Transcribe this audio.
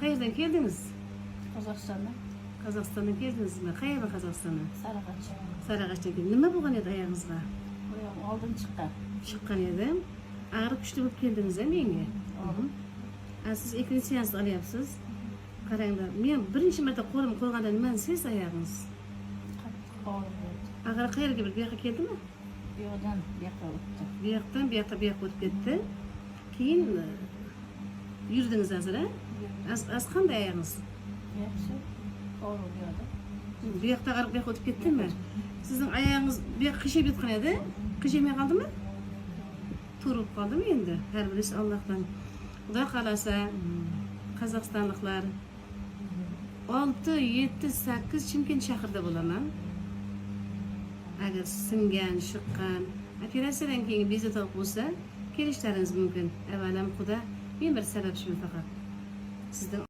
Qayerdan keldiniz? Qozog'istondan. Qozog'istondan keldingizmi? Qayerga Qozog'istondan? Sarıqaç'a. Sarıqashdan keldingiz. Nima bo'lgan edi oyog'ingizga? Oyog'im oldin chiqqan. Chiqqan edi. Og'riq kuchli bo'lib keldingiz-a menga. Oldin. Siz ikkinchi seans olyapsiz. Qaranglar, men birinchi marta qo'lim qo'yganda nimani sez oyog'ingiz? Qattiq og'riq bo'ldi. Og'riq qayerga bir bu yoqqa keldimi? Bu yoqdan bu yoqqa o'tdi. Bu yoqdan bu yoqqa o'tib ketdi. Keyin yurdingiz hozir-a? Az qanday oyog'ingiz? Yaxshi. Og'riq bu yoqda. Bu yoqda og'riq bu yoqqa o'tib ketdimi? Sizning oyog'ingiz bu yoqqa qiyshayib yotgan edi. Qiyshaymi qoldimi? Turib qoldimi endi? Har birish Allohdan. Xudo xolasa, Qozog'istonliklar 6, 7, 8 Chimkent shahrida bo'laman. Agar singan, shiqqan, operatsiyadan keyin bezovta bo'lsa, kelishlaringiz mumkin. Avvalam Xudo, men bir sababchiman faqat. Sizdan